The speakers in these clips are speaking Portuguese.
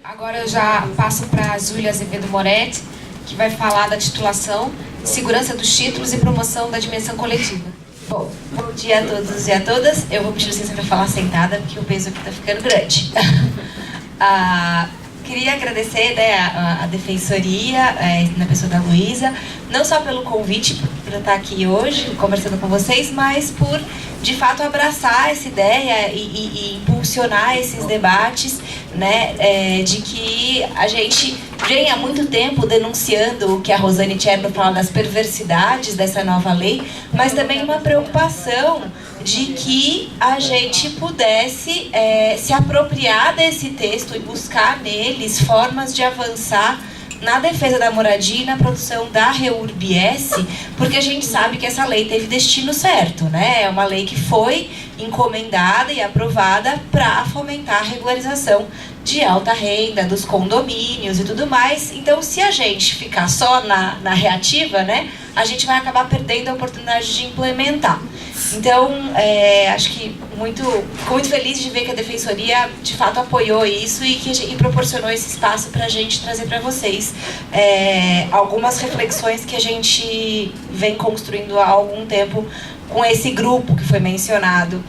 Agora eu já passo para a Júlia Azevedo Moretti, que vai falar da titulação, segurança dos títulos e promoção da dimensão coletiva. Bom dia a todos e a todas. Eu vou pedir licença para falar sentada, porque o peso aqui está ficando grande. Queria agradecer, né, a Defensoria, na pessoa da Luísa, não só pelo convite para estar aqui hoje conversando com vocês, mas por, de fato, abraçar essa ideia e impulsionar esses debates, né, de que a gente vem há muito tempo denunciando o que a Rosane Cherno fala das perversidades dessa nova lei, mas também uma preocupação de que a gente pudesse se apropriar desse texto e buscar neles formas de avançar na defesa da moradia e na produção da REURB-S, porque a gente sabe que essa lei teve destino certo, né? É uma lei que foi encomendada e aprovada para fomentar a regularização de alta renda, dos condomínios e tudo mais. Então, se a gente ficar só na reativa, né, a gente vai acabar perdendo a oportunidade de implementar. Então, acho que fico muito feliz de ver que a Defensoria, de fato, apoiou isso e proporcionou esse espaço para a gente trazer para vocês algumas reflexões que a gente vem construindo há algum tempo com esse grupo que foi mencionado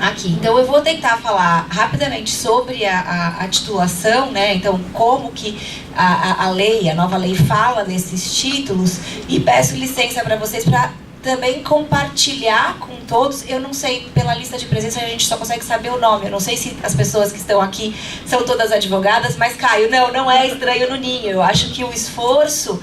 aqui. Então, eu vou tentar falar rapidamente sobre a titulação, né? Então, como que a lei, a nova lei fala desses títulos, e peço licença para vocês para também compartilhar com todos. Eu não sei, pela lista de presença a gente só consegue saber o nome. Eu não sei se as pessoas que estão aqui são todas advogadas, mas Caio, não é estranho no ninho. Eu acho que o esforço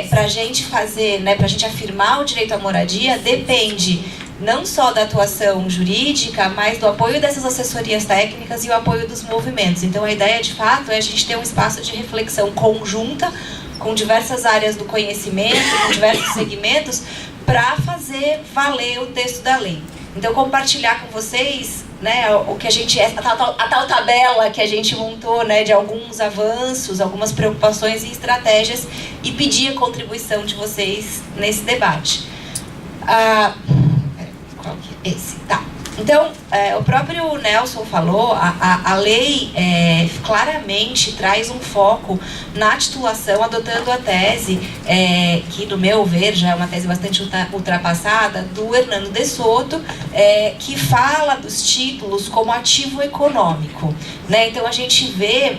para a gente fazer, né, para a gente afirmar o direito à moradia depende não só da atuação jurídica, mas do apoio dessas assessorias técnicas e o apoio dos movimentos. Então a ideia de fato é a gente ter um espaço de reflexão conjunta com diversas áreas do conhecimento, com diversos segmentos, para fazer valer o texto da lei. Então, compartilhar com vocês, né, o que a gente a tal tabela que a gente montou, né, de alguns avanços, algumas preocupações e estratégias, e pedir a contribuição de vocês nesse debate. Qual que é esse? Tá. Então, o próprio Nelson falou, a lei claramente traz um foco na titulação, adotando a tese, que no meu ver já é uma tese bastante ultrapassada, do Hernando de Soto, que fala dos títulos como ativo econômico, né? Então a gente vê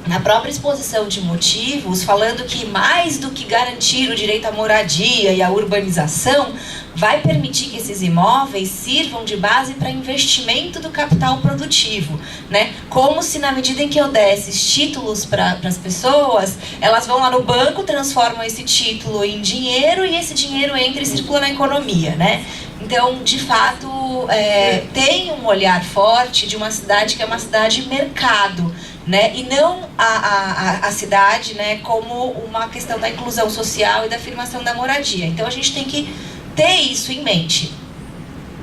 na própria exposição de motivos, falando que mais do que garantir o direito à moradia e à urbanização, vai permitir que esses imóveis sirvam de base para investimento do capital produtivo, né? Como se na medida em que eu der esses títulos para as pessoas, elas vão lá no banco, transformam esse título em dinheiro e esse dinheiro entra e circula na economia, né? Então, de fato, tem um olhar forte de uma cidade que é uma cidade mercado, né? E não a cidade, né, como uma questão da inclusão social e da afirmação da moradia. Então a gente tem que ter isso em mente.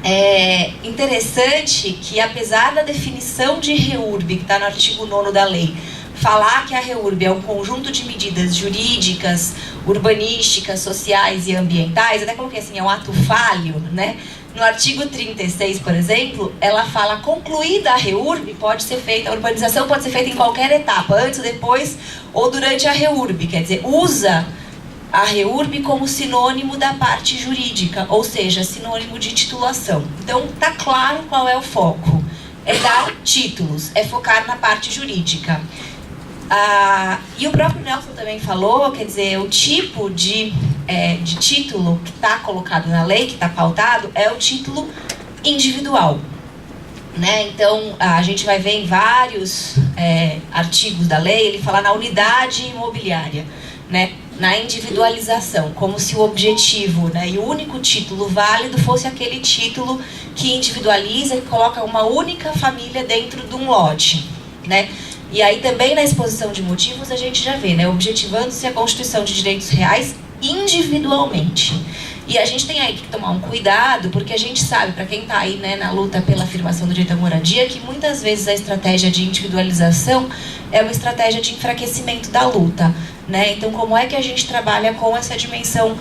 É interessante que, apesar da definição de REURB, que está no artigo 9º da lei, falar que a REURB é um conjunto de medidas jurídicas, urbanísticas, sociais e ambientais, até coloquei assim, é um ato falho, né? No artigo 36, por exemplo, ela fala: concluída a REURB, pode ser feita, a urbanização pode ser feita em qualquer etapa, antes, depois ou durante a REURB. Quer dizer, usa a REURB como sinônimo da parte jurídica, ou seja, sinônimo de titulação. Então, tá claro qual é o foco. É dar títulos, é focar na parte jurídica. E o próprio Nelson também falou, quer dizer, o tipo de título que está colocado na lei, que está pautado, é o título individual, né? Então, a gente vai ver em vários artigos da lei, ele fala na unidade imobiliária, né? Na individualização, como se o objetivo, né, e o único título válido fosse aquele título que individualiza, que coloca uma única família dentro de um lote, né? E aí também na exposição de motivos a gente já vê, né, objetivando-se a constituição de direitos reais individualmente. E a gente tem aí que tomar um cuidado, porque a gente sabe, para quem está aí, né, na luta pela afirmação do direito à moradia, que muitas vezes a estratégia de individualização é uma estratégia de enfraquecimento da luta, né? Então, como é que a gente trabalha com essa dimensão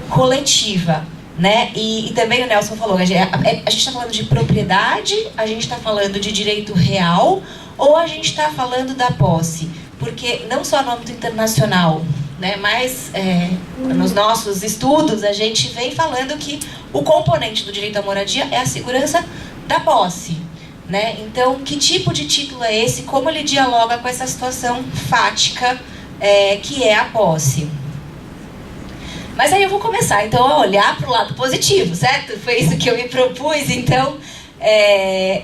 coletiva? né? E também o Nelson falou, a gente está falando de propriedade, a gente está falando de direito real, ou a gente está falando da posse? Porque não só no âmbito internacional, né, mas nos nossos estudos a gente vem falando que o componente do direito à moradia é a segurança da posse, né? Então, que tipo de título é esse? Como ele dialoga com essa situação fática que é a posse? Mas aí eu vou começar, então, a olhar para o lado positivo, certo? Foi isso que eu me propus, então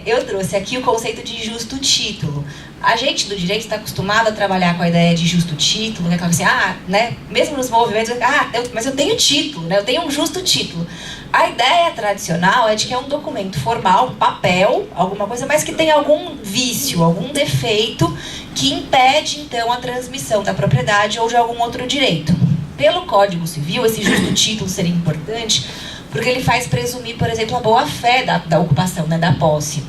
eu trouxe aqui o conceito de justo título. A gente do direito está acostumado a trabalhar com a ideia de justo título, né? Assim, né? Mesmo nos movimentos, mas eu tenho título, né? Eu tenho um justo título. A ideia tradicional é de que é um documento formal, um papel, alguma coisa, mas que tem algum vício, algum defeito que impede, então, a transmissão da propriedade ou de algum outro direito. Pelo Código Civil, esse justo título seria importante porque ele faz presumir, por exemplo, a boa-fé da ocupação, né? Da posse.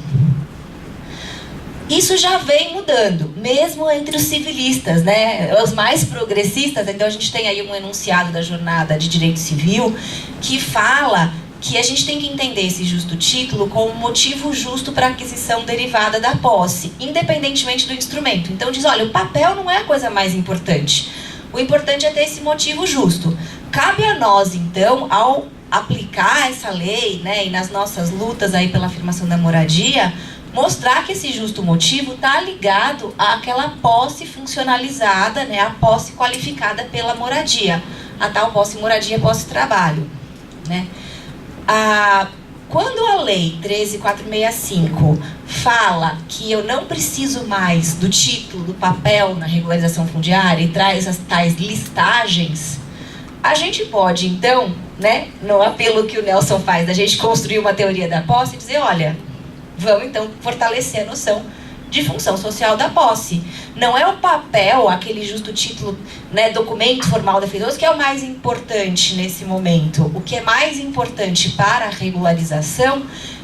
Isso já vem mudando, mesmo entre os civilistas, né? Os mais progressistas. Então a gente tem aí um enunciado da Jornada de Direito Civil que fala que a gente tem que entender esse justo título como um motivo justo para a aquisição derivada da posse, independentemente do instrumento. Então diz, olha, o papel não é a coisa mais importante. O importante é ter esse motivo justo. Cabe a nós, então, ao aplicar essa lei, né, e nas nossas lutas aí pela afirmação da moradia, mostrar que esse justo motivo está ligado àquela posse funcionalizada, né, a posse qualificada pela moradia, a tal posse moradia, posse trabalho, né? Quando a lei 13.465 fala que eu não preciso mais do título, do papel na regularização fundiária e traz as tais listagens, a gente pode, então, né, no apelo que o Nelson faz, da gente construir uma teoria da posse e dizer, olha, vamos então fortalecer a noção de função social da posse. Não é o papel, aquele justo título, né, documento formal defeituoso, que é o mais importante nesse momento. O que é mais importante para a regularização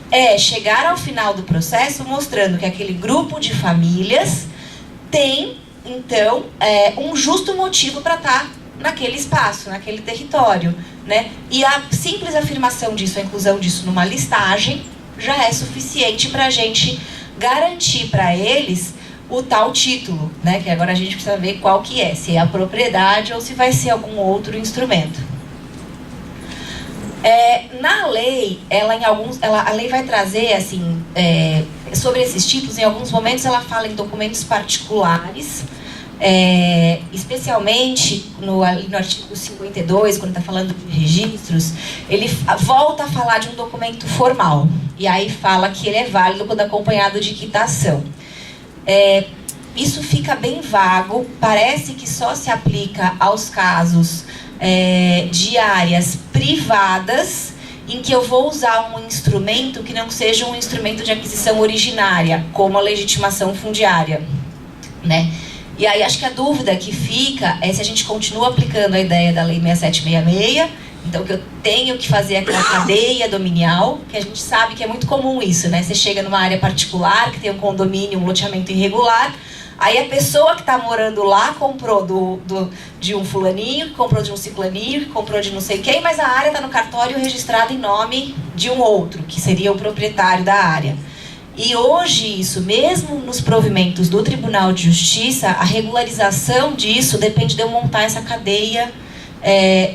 é chegar ao final do processo mostrando que aquele grupo de famílias tem, então, um justo motivo para estar naquele espaço, naquele território, né? E a simples afirmação disso, a inclusão disso numa listagem, já é suficiente para a gente garantir para eles o tal título, né? Que agora a gente precisa ver qual que é, se é a propriedade ou se vai ser algum outro instrumento. Na lei, a lei vai trazer, assim, sobre esses títulos, em alguns momentos ela fala em documentos particulares, especialmente no artigo 52, quando está falando de registros, ele volta a falar de um documento formal. E aí fala que ele é válido quando acompanhado de quitação. Isso fica bem vago, parece que só se aplica aos casos de áreas privadas, em que eu vou usar um instrumento que não seja um instrumento de aquisição originária, como a legitimação fundiária, né? E aí acho que a dúvida que fica é se a gente continua aplicando a ideia da Lei 6766, então que eu tenho que fazer aquela cadeia dominial, que a gente sabe que é muito comum isso, né? Você chega numa área particular, que tem um condomínio, um loteamento irregular, aí a pessoa que está morando lá comprou de um fulaninho, que comprou de um ciclaninho, que comprou de não sei quem, mas a área está no cartório registrada em nome de um outro, que seria o proprietário da área. E hoje isso, mesmo nos provimentos do Tribunal de Justiça, a regularização disso depende de eu montar essa cadeia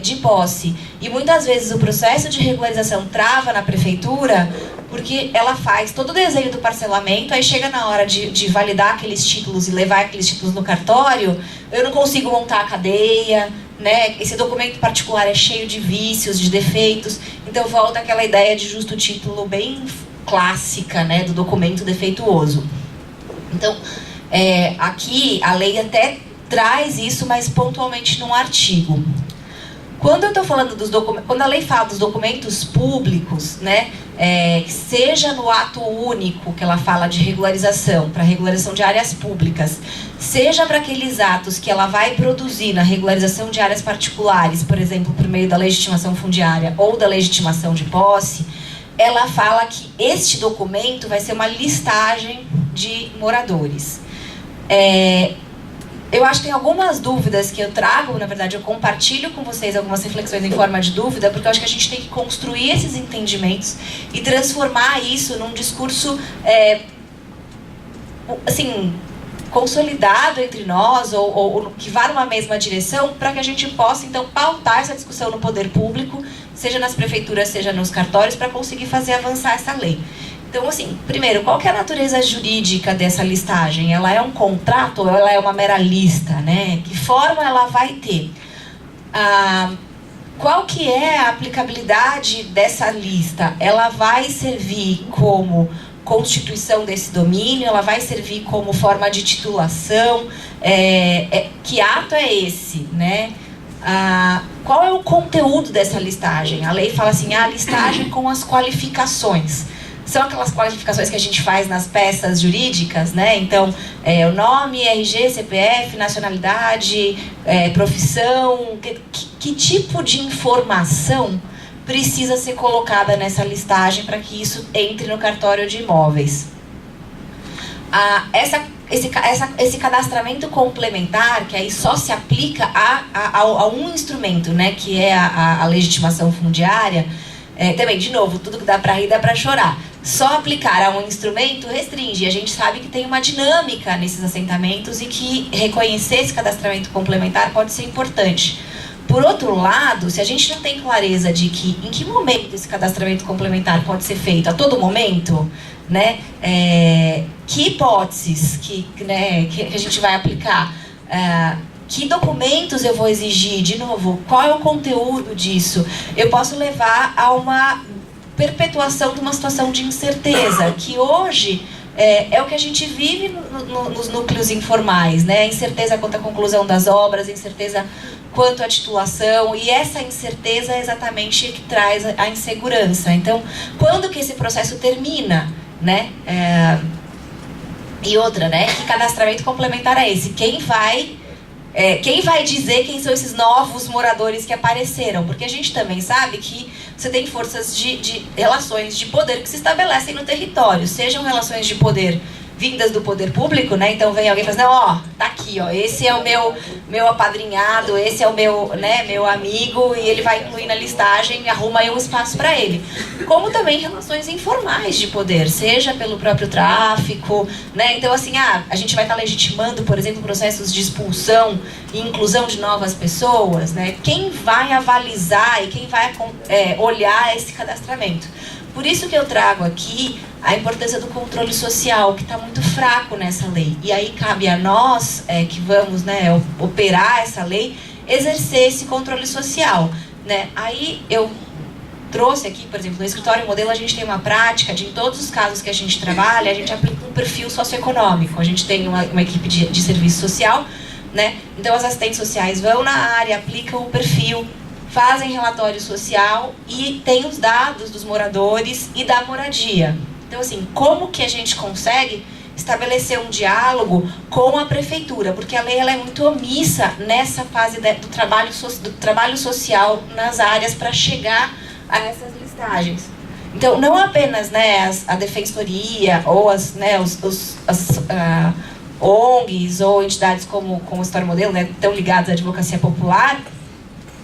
de posse. E muitas vezes o processo de regularização trava na prefeitura porque ela faz todo o desenho do parcelamento, aí chega na hora de validar aqueles títulos e levar aqueles títulos no cartório, eu não consigo montar a cadeia, né? Esse documento particular é cheio de vícios, de defeitos, então volta aquela ideia de justo título bem clássica, né, do documento defeituoso. Então, aqui a lei até traz isso, mas pontualmente num artigo. Quando eu estou falando dos documentos, quando a lei fala dos documentos públicos, né, seja no ato único que ela fala de regularização, para regularização de áreas públicas, seja para aqueles atos que ela vai produzir na regularização de áreas particulares, por exemplo, por meio da legitimação fundiária ou da legitimação de posse, ela fala que este documento vai ser uma listagem de moradores. eu acho que tem algumas dúvidas que eu trago, na verdade eu compartilho com vocês algumas reflexões em forma de dúvida, porque eu acho que a gente tem que construir esses entendimentos e transformar isso num discurso, assim, consolidado entre nós, ou que vá numa mesma direção, para que a gente possa, então, pautar essa discussão no poder público, seja nas prefeituras, seja nos cartórios, para conseguir fazer avançar essa lei. Então, assim, primeiro, qual que é a natureza jurídica dessa listagem? Ela é um contrato ou ela é uma mera lista, né? Que forma ela vai ter? Qual que é a aplicabilidade dessa lista? Ela vai servir como constituição desse domínio? Ela vai servir como forma de titulação? Que ato é esse, né? Qual é o conteúdo dessa listagem? A lei fala assim, a listagem com as qualificações. São aquelas qualificações que a gente faz nas peças jurídicas, né? Então, o nome, RG, CPF, nacionalidade, profissão. Que tipo de informação precisa ser colocada nessa listagem para que isso entre no cartório de imóveis? Esse cadastramento complementar, que aí só se aplica a um instrumento, né? Que é a legitimação fundiária. Também, de novo, tudo que dá para rir dá para chorar. Só aplicar a um instrumento restringe. A gente sabe que tem uma dinâmica nesses assentamentos e que reconhecer esse cadastramento complementar pode ser importante. Por outro lado, se a gente não tem clareza de que em que momento esse cadastramento complementar pode ser feito, a todo momento, né? Que hipóteses que a gente vai aplicar? Que documentos eu vou exigir? De novo, qual é o conteúdo disso? Eu posso levar a uma perpetuação de uma situação de incerteza, que hoje é o que a gente vive nos núcleos informais, né? Incerteza quanto à conclusão das obras, incerteza quanto à titulação, e essa incerteza é exatamente que traz a insegurança. Então, quando que esse processo termina, né? E outra, né? Que cadastramento complementar é esse? Quem vai dizer quem são esses novos moradores que apareceram? Porque a gente também sabe que você tem forças de relações de poder que se estabelecem no território, sejam relações de poder vindas do poder público, né? Então vem alguém e fala assim, ó, tá aqui, ó, esse é o meu apadrinhado, esse é o meu amigo, e ele vai incluir na listagem e arruma aí um espaço para ele. Como também relações informais de poder, seja pelo próprio tráfico, né? Então, assim, a gente vai estar legitimando, por exemplo, processos de expulsão e inclusão de novas pessoas, né? Quem vai avalizar e quem vai olhar esse cadastramento? Por isso que eu trago aqui a importância do controle social, que está muito fraco nessa lei. E aí cabe a nós, que vamos, né, operar essa lei, exercer esse controle social, né? Aí eu trouxe aqui, por exemplo, no escritório modelo a gente tem uma prática de, em todos os casos que a gente trabalha, a gente aplica um perfil socioeconômico. A gente tem uma equipe de serviço social, né? Então as assistentes sociais vão na área, aplicam o perfil, fazem relatório social e tem os dados dos moradores e da moradia. Então, assim, como que a gente consegue estabelecer um diálogo com a prefeitura? Porque a lei ela é muito omissa nessa fase do trabalho social nas áreas para chegar a essas listagens. Então, não apenas, né, a defensoria ou as ONGs ou entidades como o História Modelo, né, estão ligadas à advocacia popular,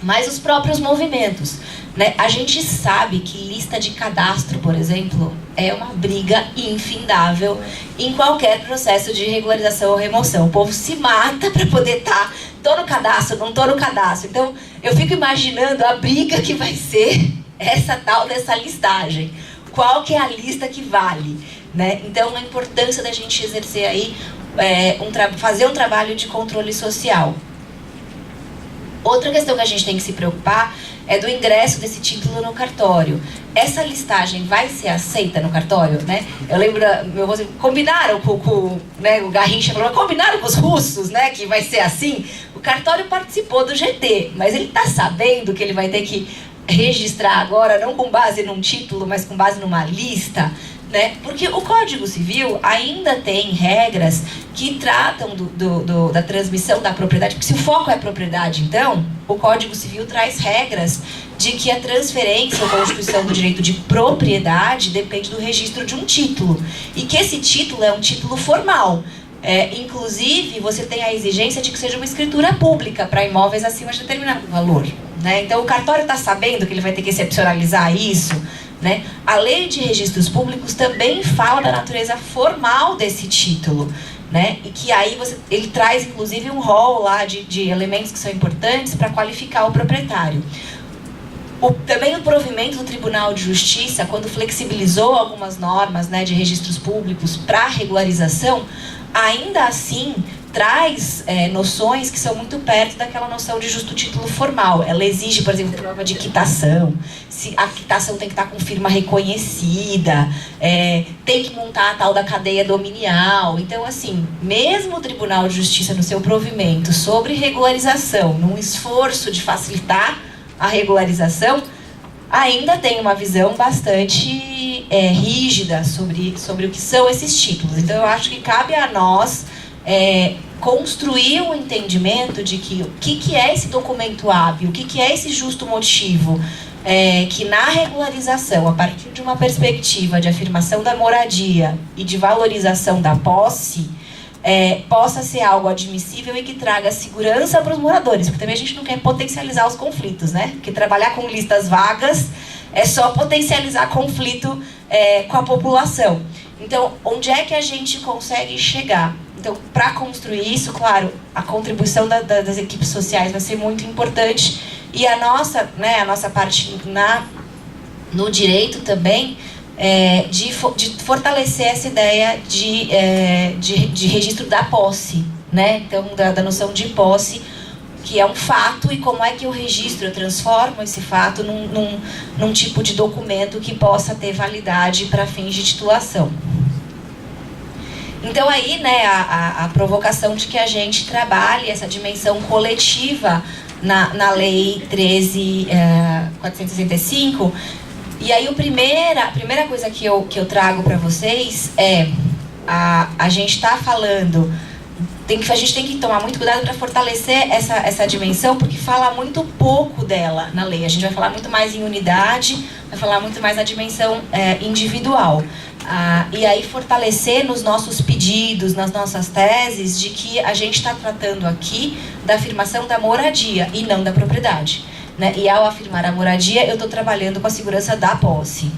mas os próprios movimentos, né? A gente sabe que lista de cadastro, por exemplo, é uma briga infindável em qualquer processo de regularização ou remoção. O povo se mata para poder estar, tô no cadastro, não tô no cadastro. Então, eu fico imaginando a briga que vai ser essa tal dessa listagem. Qual que é a lista que vale, né? Então, a importância da gente exercer aí, fazer um trabalho de controle social. Outra questão que a gente tem que se preocupar é do ingresso desse título no cartório. Essa listagem vai ser aceita no cartório, né? Eu lembro, meu avô, combinaram com né, o Garrincha falou, combinaram com os russos, né, que vai ser assim. O cartório participou do GT, mas ele está sabendo que ele vai ter que registrar agora, não com base num título, mas com base numa lista, né? Porque o Código Civil ainda tem regras que tratam da transmissão da propriedade, porque se o foco é a propriedade, então, o Código Civil traz regras de que a transferência ou constituição do direito de propriedade depende do registro de um título, e que esse título é um título formal. Inclusive, você tem a exigência de que seja uma escritura pública para imóveis acima de determinado valor, né? Então, o cartório está sabendo que ele vai ter que excepcionalizar isso, né? A lei de registros públicos também fala da natureza formal desse título, né? E que aí ele traz, inclusive, um rol lá de elementos que são importantes para qualificar o proprietário. Também o provimento do Tribunal de Justiça, quando flexibilizou algumas normas, né, de registros públicos para regularização, ainda assim traz noções que são muito perto daquela noção de justo título formal. Ela exige, por exemplo, prova de quitação, se a quitação tem que estar com firma reconhecida, tem que montar a tal da cadeia dominial. Então, assim, mesmo o Tribunal de Justiça no seu provimento sobre regularização, num esforço de facilitar a regularização, ainda tem uma visão bastante rígida sobre o que são esses títulos. Então, eu acho que cabe a nós construir um entendimento de que o que é esse documento hábil, o que é esse justo motivo, que na regularização, a partir de uma perspectiva de afirmação da moradia e de valorização da posse, possa ser algo admissível e que traga segurança para os moradores, porque também a gente não quer potencializar os conflitos, né? Porque trabalhar com listas vagas é só potencializar conflito com a população. Então, onde é que a gente consegue chegar? Então, para construir isso, claro, a contribuição das equipes sociais vai ser muito importante, e a nossa parte no direito também, de fortalecer essa ideia de registro da posse, né? Então, da noção de posse, que é um fato, e como é que eu registro, eu transformo esse fato num tipo de documento que possa ter validade para fins de titulação. Então aí, né, a provocação de que a gente trabalhe essa dimensão coletiva na Lei 13.465, e aí a primeira coisa que eu trago para vocês a gente está falando, a gente tem que tomar muito cuidado para fortalecer essa dimensão, porque fala muito pouco dela na lei. A gente vai falar muito mais em unidade, vai falar muito mais na dimensão individual. E aí fortalecer nos nossos pedidos, nas nossas teses, de que a gente está tratando aqui da afirmação da moradia e não da propriedade, né? E ao afirmar a moradia, eu estou trabalhando com a segurança da posse.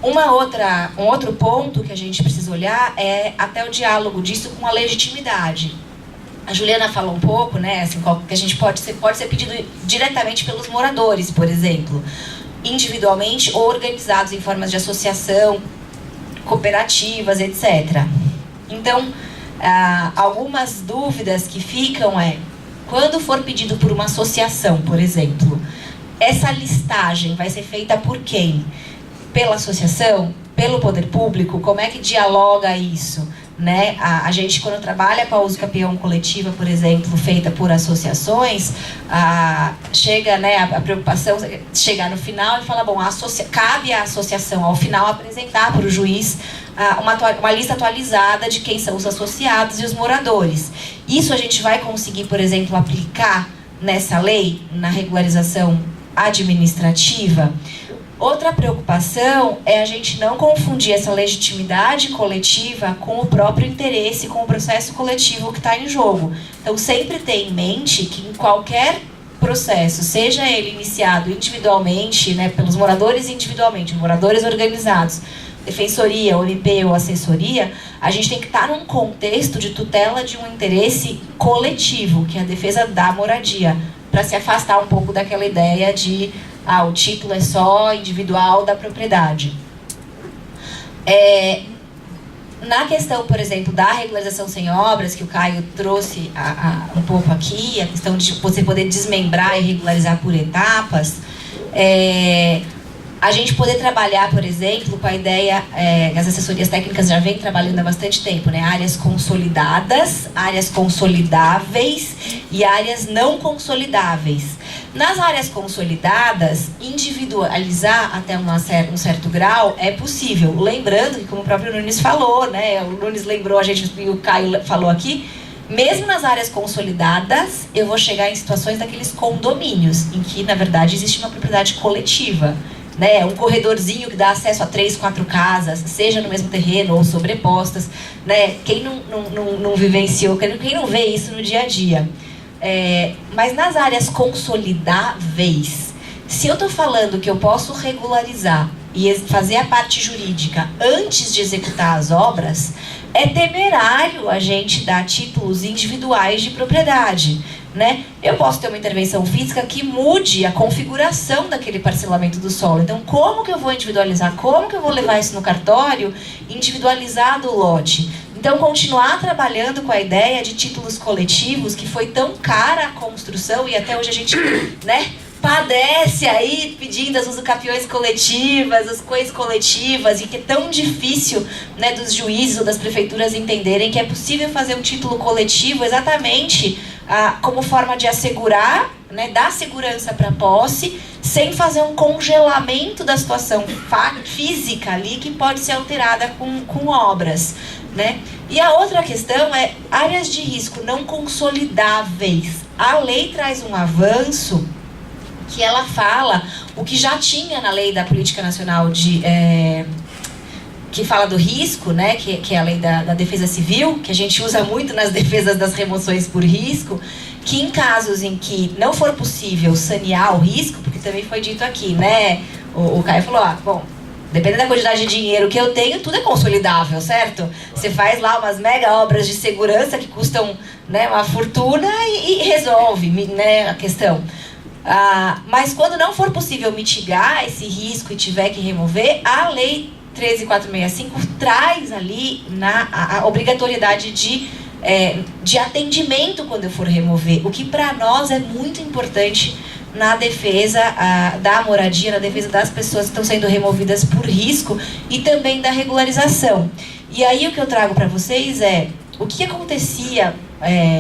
Um outro ponto que a gente precisa olhar é até o diálogo disso com a legitimidade. A Juliana falou um pouco, né, assim, que a gente pode ser pedido diretamente pelos moradores, por exemplo, individualmente ou organizados em formas de associação, cooperativas, etc. Então, algumas dúvidas que ficam quando for pedido por uma associação, por exemplo, essa listagem vai ser feita por quem? Pela associação? Pelo poder público? Como é que dialoga isso? Né? A gente, quando trabalha com a uso capião coletiva, por exemplo, feita por associações, chega, né, a preocupação chegar no final e falar, bom, cabe à associação, ao final, apresentar para o juiz uma lista atualizada de quem são os associados e os moradores. Isso a gente vai conseguir, por exemplo, aplicar nessa lei, na regularização administrativa? Outra preocupação é a gente não confundir essa legitimidade coletiva com o próprio interesse, com o processo coletivo que está em jogo. Então, sempre ter em mente que em qualquer processo, seja ele iniciado individualmente, né, pelos moradores individualmente, moradores organizados, defensoria, OMP ou assessoria, a gente tem que estar num contexto de tutela de um interesse coletivo, que é a defesa da moradia, para se afastar um pouco daquela ideia de o título é só individual da propriedade. Na questão, por exemplo, da regularização sem obras, que o Caio trouxe um pouco aqui, a questão de você poder desmembrar e regularizar por etapas, a gente poder trabalhar, por exemplo, com a ideia que as assessorias técnicas já vêm trabalhando há bastante tempo, né? Áreas consolidadas, áreas consolidáveis e áreas não consolidáveis. Nas áreas consolidadas, individualizar até um certo grau é possível. Lembrando que, como o próprio Nunes falou, né? O Nunes lembrou a gente e o Caio falou aqui, mesmo nas áreas consolidadas, eu vou chegar em situações daqueles condomínios, em que, na verdade, existe uma propriedade coletiva. né? Um corredorzinho que dá acesso a 3, 4 casas, seja no mesmo terreno ou sobrepostas, né? Quem não vivenciou, quem não vê isso no dia a dia. Mas nas áreas consolidáveis, se eu estou falando que eu posso regularizar e fazer a parte jurídica antes de executar as obras, é temerário a gente dar títulos individuais de propriedade, né? Eu posso ter uma intervenção física que mude a configuração daquele parcelamento do solo. Então, como que eu vou individualizar? Como que eu vou levar isso no cartório individualizado o lote? Então, continuar trabalhando com a ideia de títulos coletivos, que foi tão cara a construção e até hoje a gente, né, padece aí pedindo as usucapiões coletivas, as coisas coletivas, e que é tão difícil, né, dos juízes ou das prefeituras entenderem que é possível fazer um título coletivo exatamente como forma de assegurar, né, dar segurança para a posse, sem fazer um congelamento da situação física ali que pode ser alterada com obras, né? E a outra questão é áreas de risco não consolidáveis. A lei traz um avanço que ela fala o que já tinha na lei da Política Nacional que fala do risco, né, que é a lei da defesa civil, que a gente usa muito nas defesas das remoções por risco, que em casos em que não for possível sanear o risco, porque também foi dito aqui, né, o Caio falou, bom, dependendo da quantidade de dinheiro que eu tenho, tudo é consolidável, certo? Você faz lá umas mega obras de segurança que custam, né, uma fortuna e resolve, né, a questão. Mas quando não for possível mitigar esse risco e tiver que remover, a lei 13.465 traz ali a obrigatoriedade de atendimento quando eu for remover, o que para nós é muito importante na defesa da moradia, na defesa das pessoas que estão sendo removidas por risco e também da regularização. E aí o que eu trago para vocês é o que acontecia,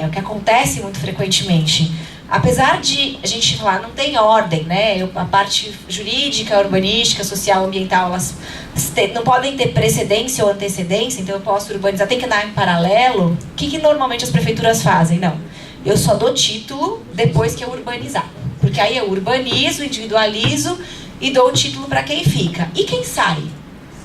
o que acontece muito frequentemente. Apesar de a gente falar, não tem ordem, né? A parte jurídica, urbanística, social, ambiental, elas não podem ter precedência ou antecedência, então eu posso urbanizar, tem que andar em paralelo. O que normalmente as prefeituras fazem? Não, eu só dou título depois que eu urbanizar. Porque aí eu urbanizo, individualizo e dou o título para quem fica. E quem sai?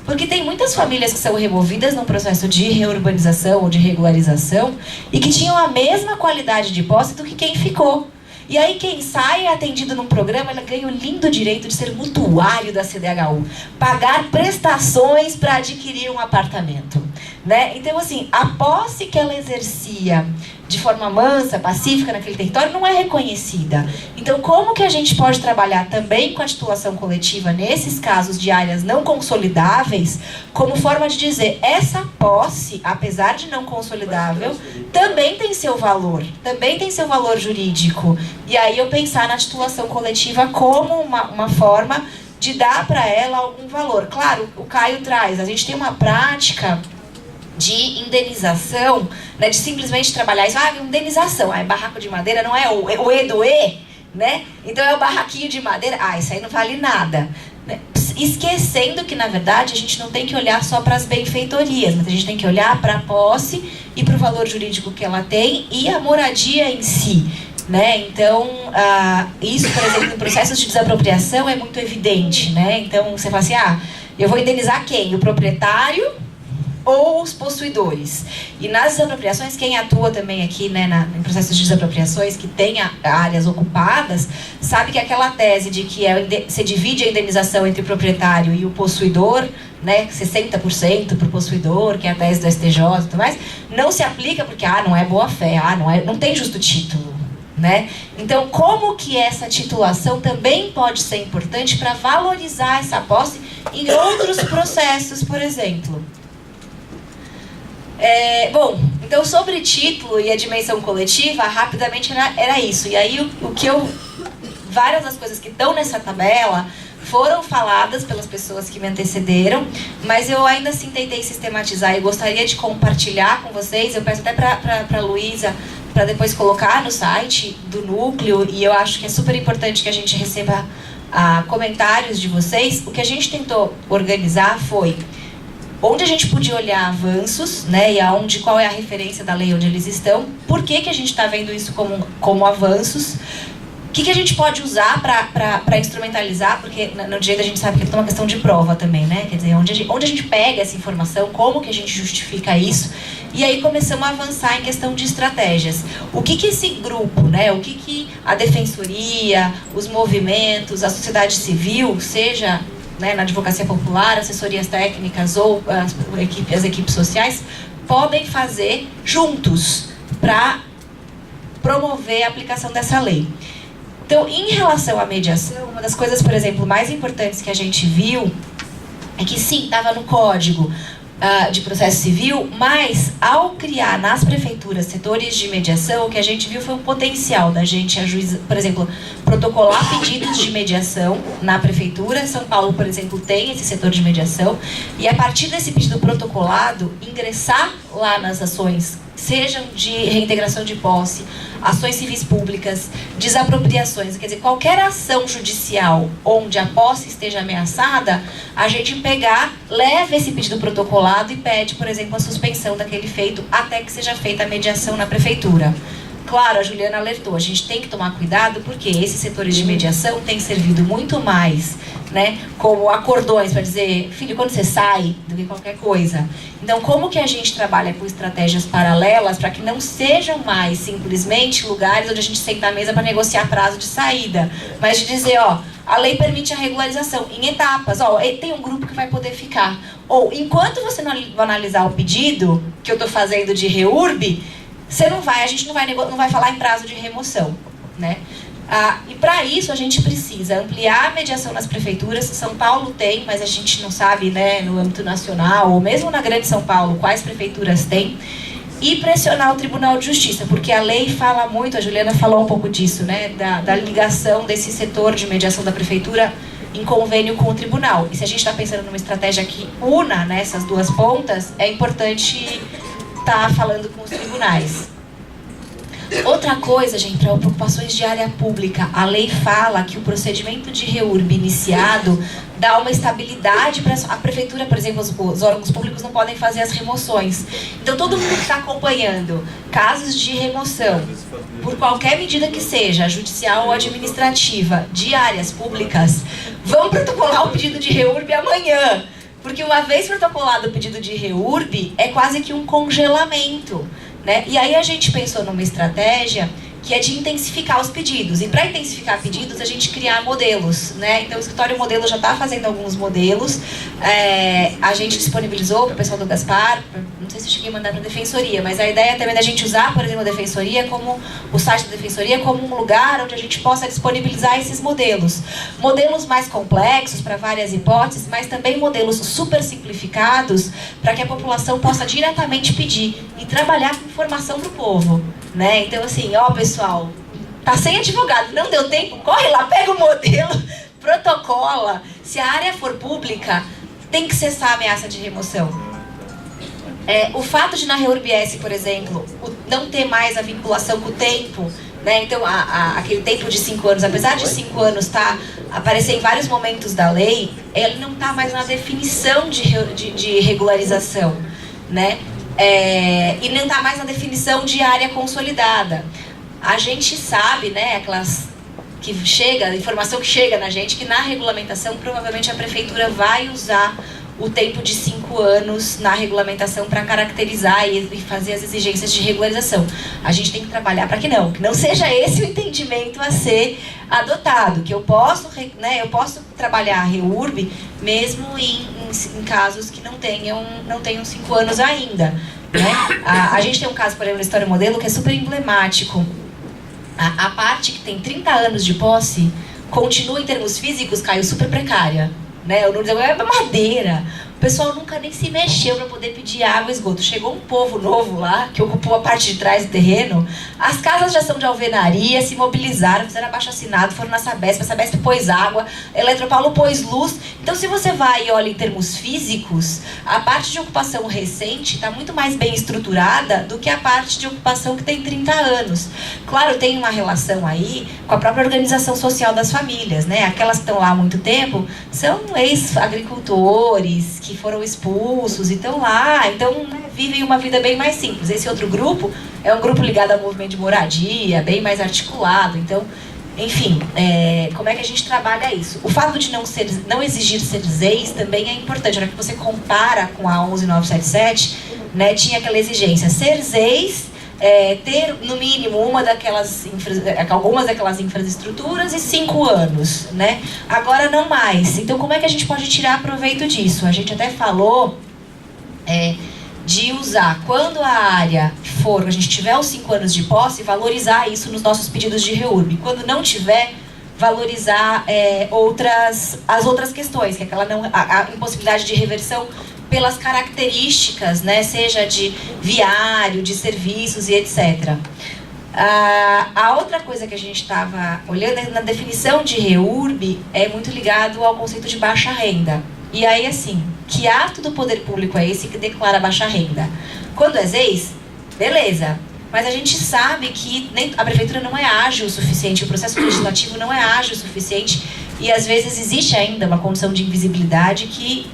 Porque tem muitas famílias que são removidas num processo de reurbanização ou de regularização e que tinham a mesma qualidade de posse do que quem ficou. E aí quem sai é atendido num programa, ela ganha o lindo direito de ser mutuário da CDHU, pagar prestações para adquirir um apartamento, né? Então, assim, a posse que ela exercia de forma mansa, pacífica naquele território não é reconhecida. Então, como que a gente pode trabalhar também com a titulação coletiva nesses casos de áreas não consolidáveis, como forma de dizer, essa posse, apesar de não consolidável, também tem seu valor jurídico. E aí eu pensar na titulação coletiva como uma forma de dar para ela algum valor. Claro, o Caio traz, a gente tem uma prática de indenização, né, de simplesmente trabalhar isso, indenização, barraco de madeira não é o E do E, né? Então é o barraquinho de madeira, isso aí não vale nada, né? Esquecendo que, na verdade, a gente não tem que olhar só para as benfeitorias, mas a gente tem que olhar para a posse e para o valor jurídico que ela tem e a moradia em si, né? Então, isso, por exemplo, em processos de desapropriação é muito evidente, né? Então, você fala assim, eu vou indenizar quem? O proprietário ou os possuidores. E nas desapropriações, quem atua também aqui, né, em processos de desapropriações que tem áreas ocupadas, sabe que aquela tese de que você divide a indenização entre o proprietário e o possuidor, né, 60% para o possuidor, que é a tese do STJ e tudo mais, não se aplica porque não é boa fé, não tem justo título, né? Então, como que essa titulação também pode ser importante para valorizar essa posse em outros processos, por exemplo? Bom, então sobre título e a dimensão coletiva, rapidamente era isso. E aí várias das coisas que estão nessa tabela foram faladas pelas pessoas que me antecederam, mas eu ainda assim tentei sistematizar e gostaria de compartilhar com vocês. Eu peço até para a Luísa para depois colocar no site do núcleo, e eu acho que é super importante que a gente receba comentários de vocês. O que a gente tentou organizar foi onde a gente podia olhar avanços, né, e qual é a referência da lei onde eles estão, por que a gente está vendo isso como avanços, que a gente pode usar para instrumentalizar? Porque no direito a gente sabe que é uma questão de prova também, né? Quer dizer, onde a gente pega essa informação, como que a gente justifica isso? E aí começamos a avançar em questão de estratégias. O que esse grupo, né? O que a defensoria, os movimentos, a sociedade civil, seja, né, na advocacia popular, assessorias técnicas ou as equipes sociais, podem fazer juntos para promover a aplicação dessa lei. Então, em relação à mediação, uma das coisas, por exemplo, mais importantes que a gente viu é que sim, estava no Código de Processo Civil, mas ao criar nas prefeituras setores de mediação, o que a gente viu foi um potencial da gente ajuizar, por exemplo, protocolar pedidos de mediação na prefeitura. São Paulo, por exemplo, tem esse setor de mediação, e a partir desse pedido protocolado, ingressar lá nas ações, sejam de reintegração de posse, ações civis públicas, desapropriações, quer dizer, qualquer ação judicial onde a posse esteja ameaçada, a gente pegar, leva esse pedido protocolado e pede, por exemplo, a suspensão daquele feito até que seja feita a mediação na prefeitura. Claro, a Juliana alertou, a gente tem que tomar cuidado porque esses setores de mediação têm servido muito mais, né, como acordões para dizer, filho, quando você sai, do que qualquer coisa. Então, como que a gente trabalha com estratégias paralelas para que não sejam mais simplesmente lugares onde a gente senta à mesa para negociar prazo de saída, mas de dizer, ó, a lei permite a regularização em etapas, ó, tem um grupo que vai poder ficar. Ou, enquanto você não analisar o pedido que eu estou fazendo de REURB, a gente não vai falar em prazo de remoção, né? E para isso a gente precisa ampliar a mediação nas prefeituras. São Paulo tem, mas a gente não sabe, né, no âmbito nacional, ou mesmo na grande São Paulo, quais prefeituras têm. E pressionar o Tribunal de Justiça, porque a lei fala muito, a Juliana falou um pouco disso, né, da ligação desse setor de mediação da prefeitura em convênio com o tribunal. E se a gente está pensando numa estratégia que una, né, essas duas pontas, é importante estar falando com os tribunais. Outra coisa, gente, para preocupações de área pública, a lei fala que o procedimento de REURB iniciado dá uma estabilidade para a prefeitura, por exemplo, os órgãos públicos não podem fazer as remoções. Então, todo mundo que está acompanhando casos de remoção, por qualquer medida que seja, judicial ou administrativa, de áreas públicas, vão protocolar o pedido de REURB amanhã. Porque uma vez protocolado o pedido de REURB, é quase que um congelamento, né? E aí a gente pensou numa estratégia que é de intensificar os pedidos. E para intensificar pedidos, a gente criar modelos, né? Então o escritório modelo já está fazendo alguns modelos. A gente disponibilizou para o pessoal do Gaspar, não sei se eu cheguei a mandar para a Defensoria, mas a ideia também é da gente usar, por exemplo, a Defensoria, como o site da Defensoria, como um lugar onde a gente possa disponibilizar esses modelos. Modelos mais complexos para várias hipóteses, mas também modelos super simplificados para que a população possa diretamente pedir e trabalhar com informação para o povo, né? Então, assim, ó, pessoal, tá sem advogado, não deu tempo, corre lá, pega o modelo, protocola. Se a área for pública, tem que cessar a ameaça de remoção. O fato de na REURB-S, por exemplo, não ter mais a vinculação com o tempo, né? Então, aquele tempo de 5 anos, apesar de 5 anos aparecer em vários momentos da lei, ele não está mais na definição de regularização, né? E não está mais na definição de área consolidada. A gente sabe, né, a informação que chega na gente, que na regulamentação provavelmente a prefeitura vai usar o tempo de 5 anos na regulamentação para caracterizar e fazer as exigências de regularização. A gente tem que trabalhar para que não seja esse o entendimento a ser adotado, que eu posso trabalhar a REURB mesmo em casos que não tenham 5 anos ainda, né? A gente tem um caso, por exemplo, no História Modelo, que é super emblemático. A parte que tem 30 anos de posse continua, em termos físicos, Caio, super precária, né? O número é madeira. O pessoal nunca nem se mexeu para poder pedir água e esgoto. Chegou um povo novo lá, que ocupou a parte de trás do terreno. As casas já são de alvenaria, se mobilizaram, fizeram abaixo-assinado, foram na Sabesp, a Sabesp pôs água, a Eletropaulo pôs luz. Então, se você vai e olha em termos físicos, a parte de ocupação recente está muito mais bem estruturada do que a parte de ocupação que tem 30 anos. Claro, tem uma relação aí com a própria organização social das famílias, né? Aquelas que estão lá há muito tempo são ex-agricultores que foram expulsos e estão lá, então, né, vivem uma vida bem mais simples. Esse outro grupo é um grupo ligado ao movimento de moradia, bem mais articulado, então Enfim, como é que a gente trabalha isso? O fato de não exigir ser ZEIS também é importante. Na hora que você compara com a 11977, né, tinha aquela exigência, ser ZEIS, ter no mínimo algumas daquelas infraestruturas e 5 anos, né? Agora não mais. Então como é que a gente pode tirar proveito disso? A gente até falou de usar, quando a área for, a gente tiver os 5 anos de posse, valorizar isso nos nossos pedidos de REURB. Quando não tiver, valorizar as outras questões, que é a impossibilidade de reversão pelas características, né, seja de viário, de serviços e etc. A outra coisa que a gente estava olhando na definição de REURB é muito ligado ao conceito de baixa renda. E aí, assim, que ato do poder público é esse que declara baixa renda? Quando é ZEIS, beleza. Mas a gente sabe que a prefeitura não é ágil o suficiente, o processo legislativo não é ágil o suficiente, e às vezes existe ainda uma condição de invisibilidade que,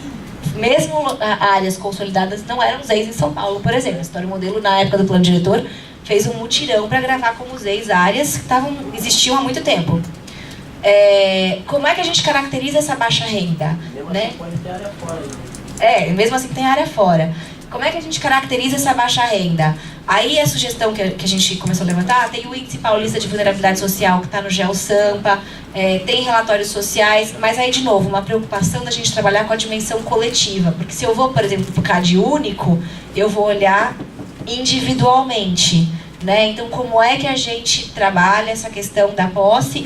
mesmo áreas consolidadas, não eram ZEIS em São Paulo, por exemplo. A História Modelo, na época do plano diretor, fez um mutirão para gravar como ZEIS áreas que existiam há muito tempo. Como é que a gente caracteriza essa baixa renda? Mesmo né? Assim pode ter área fora. Mesmo assim tem área fora. Como é que a gente caracteriza essa baixa renda? Aí a sugestão que a gente começou a levantar, tem o Índice Paulista de Vulnerabilidade Social, que está no GeoSampa, tem relatórios sociais, mas aí, de novo, uma preocupação da gente trabalhar com a dimensão coletiva. Porque se eu vou, por exemplo, para o CAD único, eu vou olhar individualmente. Né? Então, como é que a gente trabalha essa questão da posse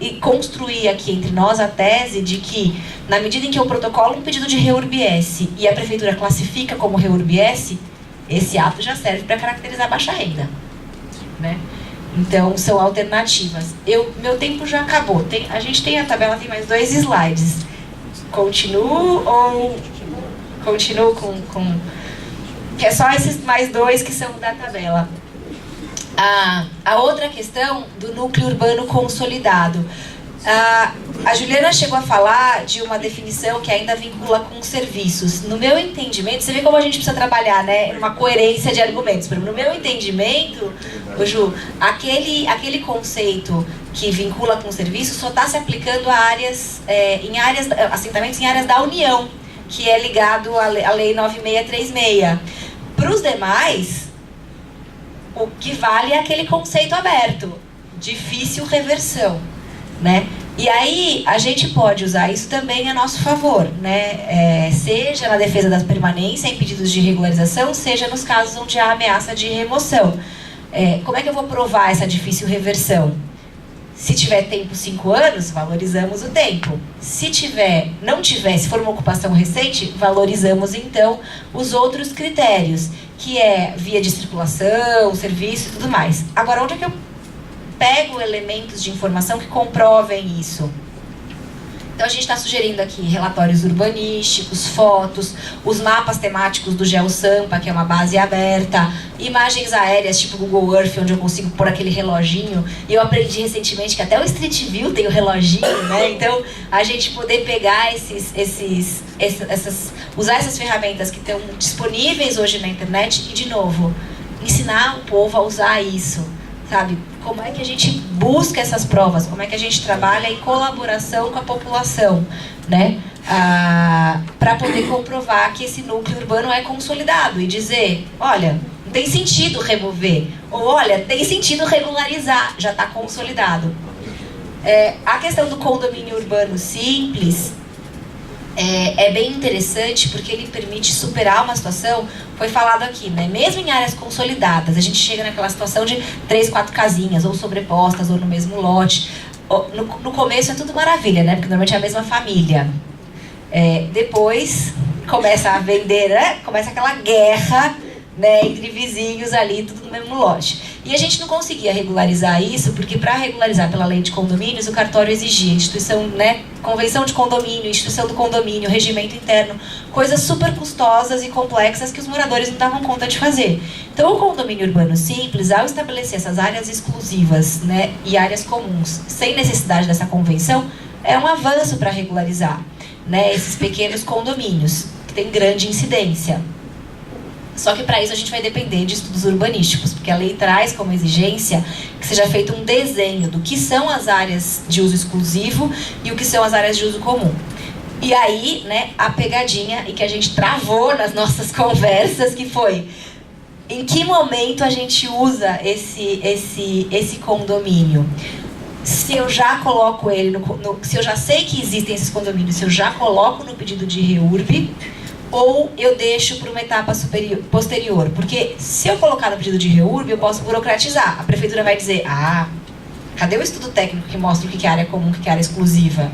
e construir aqui entre nós a tese de que, na medida em que eu protocolo um pedido de REURB-S e a prefeitura classifica como REURB-S, esse ato já serve para caracterizar a baixa renda. Né? Então, são alternativas. Meu tempo já acabou. A gente tem a tabela, tem mais 2 slides. Continuo ou continuo com... Que é só esses mais 2 que são da tabela. A outra questão do núcleo urbano consolidado. A Juliana chegou a falar de uma definição que ainda vincula com serviços. No meu entendimento, você vê como a gente precisa trabalhar, né, uma coerência de argumentos. No meu entendimento, Ju, aquele conceito que vincula com serviços só está se aplicando a assentamentos em áreas da União, que é ligado à Lei 9636. Para os demais, o que vale é aquele conceito aberto, difícil reversão, né? E aí a gente pode usar isso também a nosso favor, né? Seja na defesa da permanência em pedidos de regularização, seja nos casos onde há ameaça de remoção. Como é que eu vou provar essa difícil reversão? Se tiver tempo 5 anos, valorizamos o tempo. Se não tiver, se for uma ocupação recente, valorizamos então os outros critérios, que é via de circulação, serviço e tudo mais. Agora, onde é que eu pego elementos de informação que comprovem isso? Então, a gente está sugerindo aqui relatórios urbanísticos, fotos, os mapas temáticos do GeoSampa, que é uma base aberta, imagens aéreas, tipo Google Earth, onde eu consigo pôr aquele reloginho. E eu aprendi recentemente que até o Street View tem o reloginho, né? Então, a gente poder pegar usar essas ferramentas que estão disponíveis hoje na internet e, de novo, ensinar o povo a usar isso, sabe? Como é que a gente busca essas provas? Como é que a gente trabalha em colaboração com a população, né? Para poder comprovar que esse núcleo urbano é consolidado e dizer, olha, não tem sentido remover, ou olha, tem sentido regularizar, já está consolidado. A questão do condomínio urbano simples é bem interessante porque ele permite superar uma situação, foi falado aqui, né? Mesmo em áreas consolidadas, a gente chega naquela situação de 3, 4 casinhas, ou sobrepostas, ou no mesmo lote. No começo é tudo maravilha, né? Porque normalmente é a mesma família. Depois começa a vender, né? Começa aquela guerra, né, entre vizinhos ali, tudo no mesmo lote. E a gente não conseguia regularizar isso, porque para regularizar pela lei de condomínios, o cartório exigia instituição, né, convenção de condomínio, instituição do condomínio, regimento interno, coisas super custosas e complexas que os moradores não davam conta de fazer. Então, o condomínio urbano simples, ao estabelecer essas áreas exclusivas, né, e áreas comuns, sem necessidade dessa convenção, é um avanço para regularizar, né, esses pequenos condomínios, que têm grande incidência. Só que para isso a gente vai depender de estudos urbanísticos, porque a lei traz como exigência que seja feito um desenho do que são as áreas de uso exclusivo e o que são as áreas de uso comum. E aí, né, a pegadinha e que a gente travou nas nossas conversas, que foi: em que momento a gente usa esse condomínio? Se eu já coloco ele se eu já sei que existem esses condomínios, se eu já coloco no pedido de REURB, ou eu deixo para uma etapa posterior? Porque se eu colocar no pedido de REURB, eu posso burocratizar. A prefeitura vai dizer: ah, cadê o estudo técnico que mostra o que é área comum, o que é área exclusiva?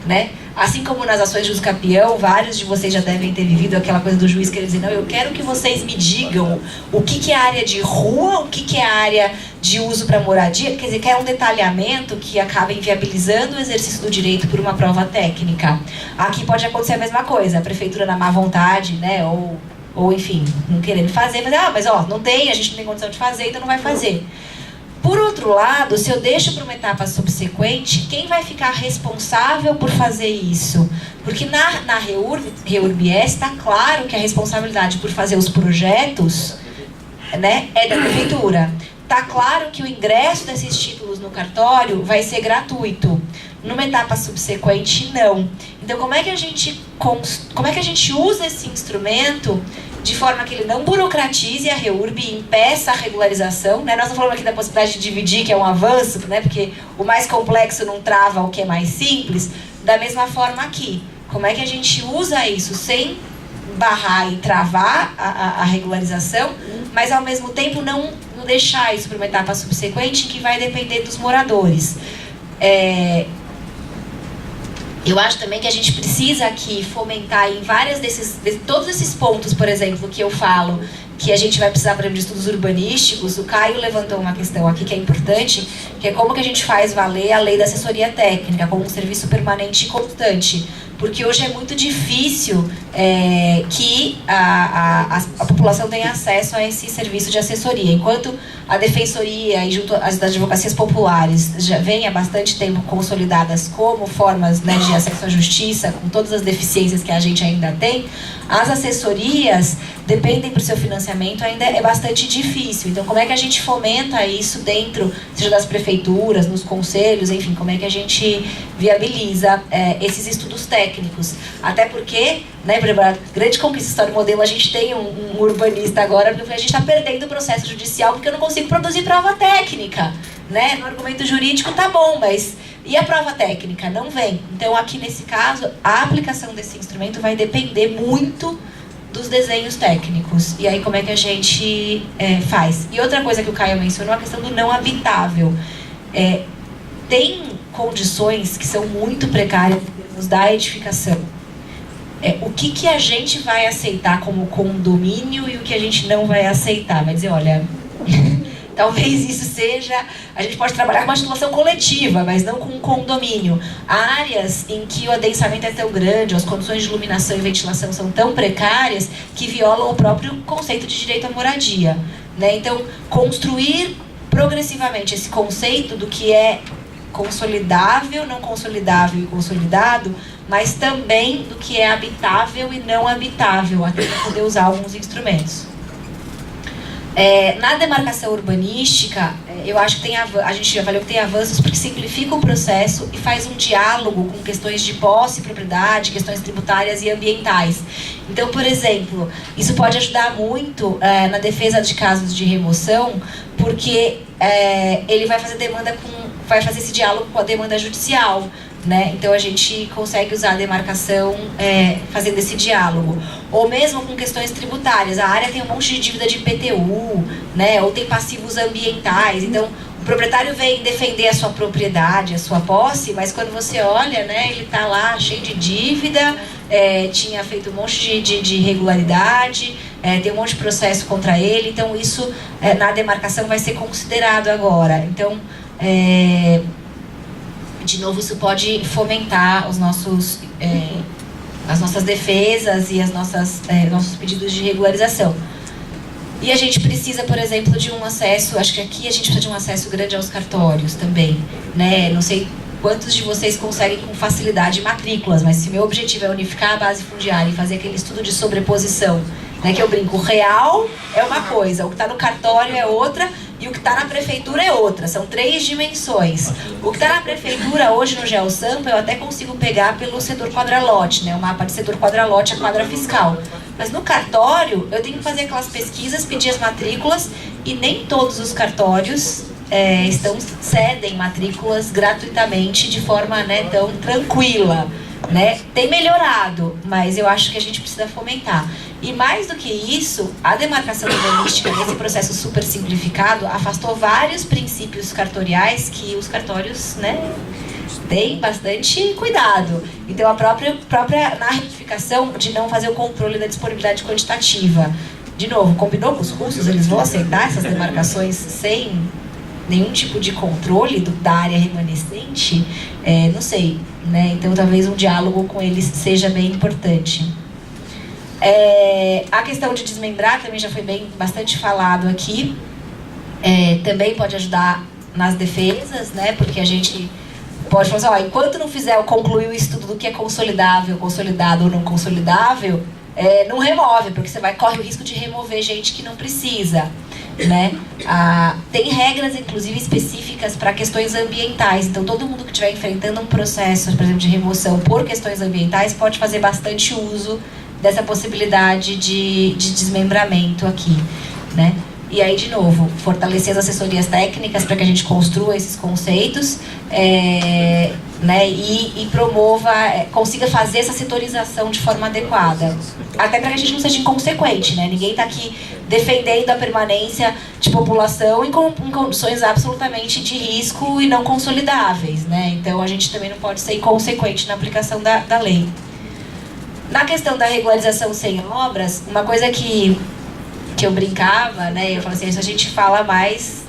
Né? Assim como nas ações de uso capião, vários de vocês já devem ter vivido aquela coisa do juiz que ele diz: não, eu quero que vocês me digam o que é área de rua, o que é área de uso para moradia. Quer dizer, quer um detalhamento que acaba inviabilizando o exercício do direito por uma prova técnica. Aqui pode acontecer a mesma coisa, a prefeitura na má vontade, né, ou enfim, não querendo fazer, mas ó, não tem, a gente não tem condição de fazer, então não vai fazer. Por outro lado, se eu deixo para uma etapa subsequente, quem vai ficar responsável por fazer isso? Porque na REURB-S está claro que a responsabilidade por fazer os projetos, né, é da prefeitura. Está claro que o ingresso desses títulos no cartório vai ser gratuito. Numa etapa subsequente, não. Então, como é que a gente usa esse instrumento de forma que ele não burocratize a REURB e impeça a regularização, né? Nós não falamos aqui da possibilidade de dividir, que é um avanço, né? Porque o mais complexo não trava o que é mais simples. Da mesma forma aqui. Como é que a gente usa isso sem barrar e travar a regularização, mas ao mesmo tempo não deixar isso para uma etapa subsequente que vai depender dos moradores? Eu acho também que a gente precisa aqui fomentar em todos esses pontos, por exemplo, que eu falo, que a gente vai precisar, por exemplo, de estudos urbanísticos. O Caio levantou uma questão aqui que é importante, que é como que a gente faz valer a lei da assessoria técnica como um serviço permanente e constante. Porque hoje é muito difícil que a população tenha acesso a esse serviço de assessoria. Enquanto a Defensoria e junto às advocacias populares já vem há bastante tempo consolidadas como formas, né, de acesso à justiça, com todas as deficiências que a gente ainda tem, as assessorias dependem para o seu financiamento, ainda é bastante difícil. Então, como é que a gente fomenta isso dentro, seja das prefeituras, nos conselhos, enfim, como é que a gente viabiliza esses estudos técnicos? Até porque, né, a grande conquista história modelo, a gente tem um urbanista agora, porque a gente está perdendo o processo judicial porque eu não consigo produzir prova técnica, né? No argumento jurídico tá bom, mas e a prova técnica? Não vem. Então, aqui nesse caso, a aplicação desse instrumento vai depender muito dos desenhos técnicos. E aí, como é que a gente faz? E outra coisa que o Caio mencionou, a questão do não habitável. Tem condições que são muito precárias em termos da edificação. O que a gente vai aceitar como condomínio e o que a gente não vai aceitar? Vai dizer, olha, talvez isso seja... A gente pode trabalhar com uma titulação coletiva, mas não com um condomínio. Áreas em que o adensamento é tão grande, as condições de iluminação e ventilação são tão precárias que violam o próprio conceito de direito à moradia, né? Então, construir progressivamente esse conceito do que é consolidável, não consolidável e consolidado, mas também do que é habitável e não habitável, até para poder usar alguns instrumentos. Na demarcação urbanística, eu acho que a gente já avaliou que tem avanços porque simplifica o processo e faz um diálogo com questões de posse, propriedade, questões tributárias e ambientais. Então, por exemplo, isso pode ajudar muito na defesa de casos de remoção, porque ele vai fazer esse diálogo com a demanda judicial, né? Então a gente consegue usar a demarcação fazendo esse diálogo. Ou mesmo com questões tributárias. A área tem um monte de dívida de IPTU, né? Ou tem passivos ambientais. Então o proprietário vem defender a sua propriedade, a sua posse, mas quando você olha, né, ele está lá cheio de dívida, tinha feito um monte de irregularidade, tem um monte de processo contra ele. Então isso na demarcação vai ser considerado agora. Então de novo, isso pode fomentar as nossas defesas e nossos pedidos de regularização. E a gente precisa, por exemplo, de um acesso, acho que aqui a gente precisa de um acesso grande aos cartórios também, né? Não sei quantos de vocês conseguem com facilidade matrículas, mas se meu objetivo é unificar a base fundiária e fazer aquele estudo de sobreposição Né, que eu brinco, o real é uma coisa, o que está no cartório é outra e o que está na prefeitura é outra. São 3 dimensões. O que está na prefeitura hoje no GeoSampa eu até consigo pegar pelo setor quadralote, né, o mapa de setor quadralote, a quadra fiscal. Mas no cartório eu tenho que fazer aquelas pesquisas, pedir as matrículas e nem todos os cartórios cedem matrículas gratuitamente de forma, né, tão tranquila. Né? Tem melhorado, mas eu acho que a gente precisa fomentar. E mais do que isso, a demarcação urbanística nesse processo super simplificado afastou vários princípios cartoriais que os cartórios, né, têm bastante cuidado. Então a própria na retificação de não fazer o controle da disponibilidade quantitativa. De novo, combinou com os russos, eles vão aceitar essas demarcações sem nenhum tipo de controle da área remanescente? Não sei, né? Então talvez um diálogo com eles seja bem importante. A questão de desmembrar também já foi bastante falado aqui. Também pode ajudar nas defesas, né? Porque a gente pode falar assim, enquanto não concluir o estudo do que é consolidável, consolidado ou não consolidável, não remove, porque você corre o risco de remover gente que não precisa. Né? Tem regras, inclusive, específicas para questões ambientais. Então, todo mundo que estiver enfrentando um processo, por exemplo, de remoção por questões ambientais, pode fazer bastante uso dessa possibilidade de desmembramento aqui, né? E aí, de novo, fortalecer as assessorias técnicas para que a gente construa esses conceitos, né, e promova, consiga fazer essa setorização de forma adequada. Até para que a gente não seja inconsequente, né? Ninguém está aqui defendendo a permanência de população em condições absolutamente de risco e não consolidáveis, né? Então a gente também não pode ser inconsequente na aplicação da lei. Na questão da regularização sem obras, uma coisa que eu brincava, né? Eu falava assim, isso a gente fala mais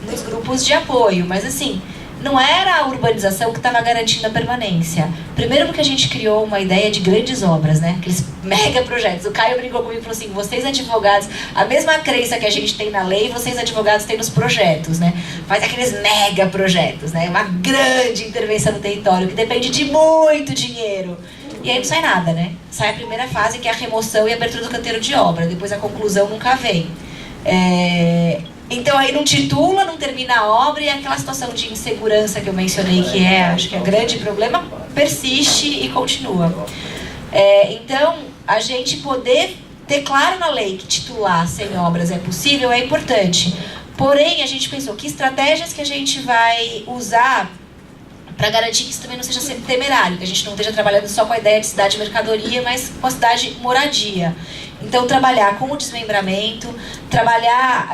nos grupos de apoio, mas assim, não era a urbanização que estava garantindo a permanência. Primeiro porque a gente criou uma ideia de grandes obras, né? Aqueles mega projetos. O Caio brincou comigo e falou assim, vocês advogados, a mesma crença que a gente tem na lei, vocês advogados têm nos projetos, né? Faz aqueles mega projetos, né? Uma grande intervenção no território que depende de muito dinheiro. E aí não sai nada, né? Sai a primeira fase, que é a remoção e a abertura do canteiro de obra. Depois a conclusão nunca vem. Então aí não titula, não termina a obra e aquela situação de insegurança que eu mencionei, que acho que é o grande problema, persiste e continua. Então, a gente poder ter claro na lei que titular sem obras é possível é importante. Porém, a gente pensou que estratégias que a gente vai usar para garantir que isso também não seja sempre temerário, que a gente não esteja trabalhando só com a ideia de cidade mercadoria, mas com a cidade moradia. Então, trabalhar com o desmembramento, trabalhar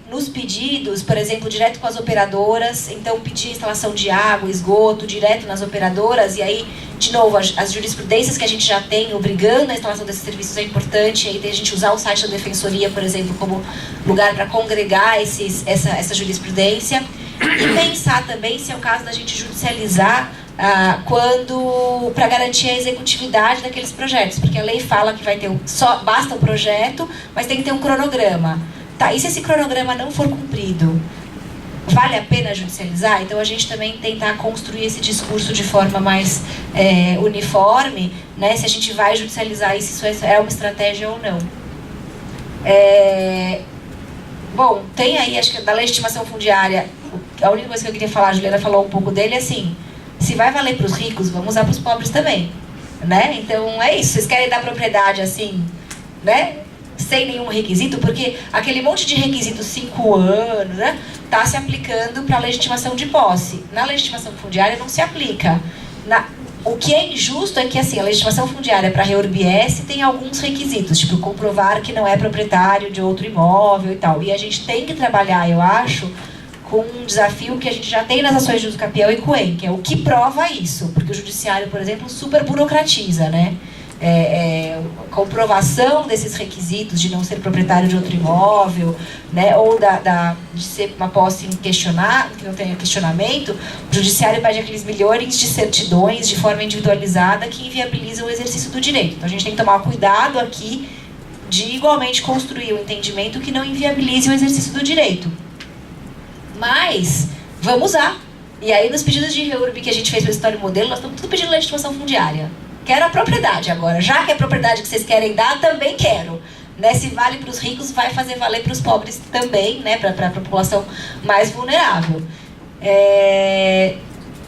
nos pedidos, por exemplo, direto com as operadoras. Então, pedir instalação de água, esgoto, direto nas operadoras. E aí, de novo, as jurisprudências que a gente já tem obrigando a instalação desses serviços é importante. Aí, a gente usar o site da Defensoria, por exemplo, como lugar para congregar essa jurisprudência. E pensar também se é o caso da gente judicializar para garantir a executividade daqueles projetos, porque a lei fala que vai ter basta o projeto, mas tem que ter um cronograma. Tá, e se esse cronograma não for cumprido, vale a pena judicializar? Então a gente também tentar construir esse discurso de forma mais uniforme, né, se a gente vai judicializar isso, se isso é uma estratégia ou não. Bom, tem aí, acho que da legitimação fundiária, a única coisa que eu queria falar, a Juliana falou um pouco dele, assim, se vai valer para os ricos, vamos usar para os pobres também, né? Então é isso, vocês querem dar propriedade assim, né? Sem nenhum requisito, porque aquele monte de requisitos 5 anos, né? Tá se aplicando para a legitimação de posse. Na legitimação fundiária não se aplica. O que é injusto é que assim, a legitimação fundiária para a REURB-S tem alguns requisitos, tipo comprovar que não é proprietário de outro imóvel e tal. E a gente tem que trabalhar, eu acho, com um desafio que a gente já tem nas ações de uso capião e coen, que é o que prova isso, porque o judiciário, por exemplo, super burocratiza, né? Comprovação desses requisitos de não ser proprietário de outro imóvel, né? Ou de ser uma posse inquestionável, que não tenha questionamento, o judiciário pede aqueles milhões de certidões de forma individualizada que inviabilizam o exercício do direito. Então a gente tem que tomar cuidado aqui de igualmente construir um entendimento que não inviabilize o exercício do direito. Mas, vamos usar. E aí, nos pedidos de REURB que a gente fez para o História Modelo, nós estamos tudo pedindo legitimação fundiária. Quero a propriedade agora. Já que é a propriedade que vocês querem dar, também quero. Né? Se vale para os ricos, vai fazer valer para os pobres também, né? Para a população mais vulnerável.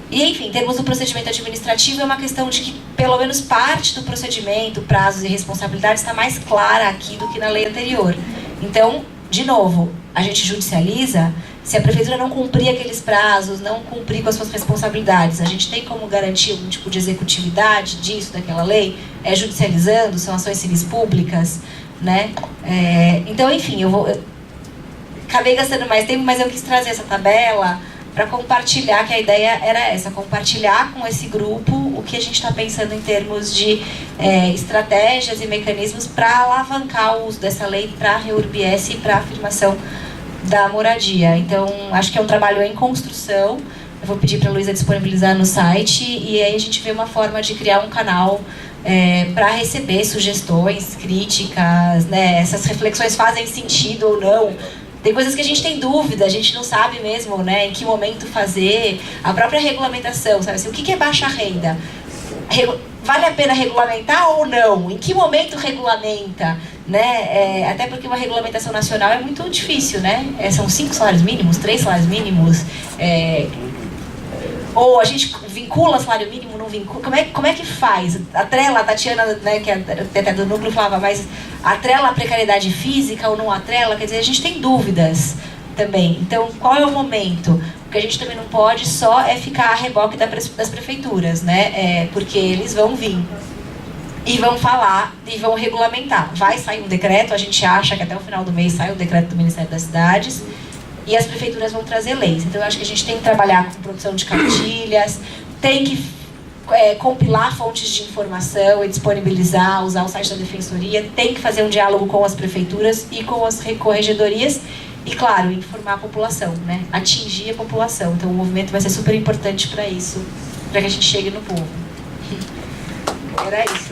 E, enfim, em termos do procedimento administrativo, é uma questão de que, pelo menos, parte do procedimento, prazos e responsabilidades está mais clara aqui do que na lei anterior. Então, de novo, a gente judicializa se a prefeitura não cumprir aqueles prazos, não cumprir com as suas responsabilidades. A gente tem como garantir algum tipo de executividade disso, daquela lei? É judicializando, são ações civis públicas, né? Então, enfim, eu acabei gastando mais tempo, mas eu quis trazer essa tabela para compartilhar, que a ideia era essa, compartilhar com esse grupo o que a gente está pensando em termos de estratégias e mecanismos para alavancar o uso dessa lei para a REURB-S e para a afirmação da moradia. Então, acho que é um trabalho em construção. Eu vou pedir para a Luísa disponibilizar no site e aí a gente vê uma forma de criar um canal para receber sugestões, críticas, né? Essas reflexões fazem sentido ou não. Tem coisas que a gente tem dúvida, a gente não sabe mesmo, né, em que momento fazer. A própria regulamentação, sabe assim, o que é baixa renda? Vale a pena regulamentar ou não? Em que momento regulamenta? Né? Até porque uma regulamentação nacional é muito difícil, né? São 5 salários mínimos, 3 salários mínimos. Ou a gente vincula salário mínimo, não vincula? Como é que faz? Atrela, a Tatiana, né, que é até do núcleo, falava, mas atrela a precariedade física ou não atrela? Quer dizer, a gente tem dúvidas também. Então, qual é o momento? Porque a gente também não pode só ficar a reboque das prefeituras, né? Porque eles vão vir e vão falar e vão regulamentar. Vai sair um decreto, a gente acha que até o final do mês sai o decreto do Ministério das Cidades, e as prefeituras vão trazer leis. Então, eu acho que a gente tem que trabalhar com produção de cartilhas, tem que compilar fontes de informação e disponibilizar, usar o site da Defensoria, tem que fazer um diálogo com as prefeituras e com as corregedorias e, claro, informar a população, né? Atingir a população. Então, o movimento vai ser super importante para isso, para que a gente chegue no povo. Era isso.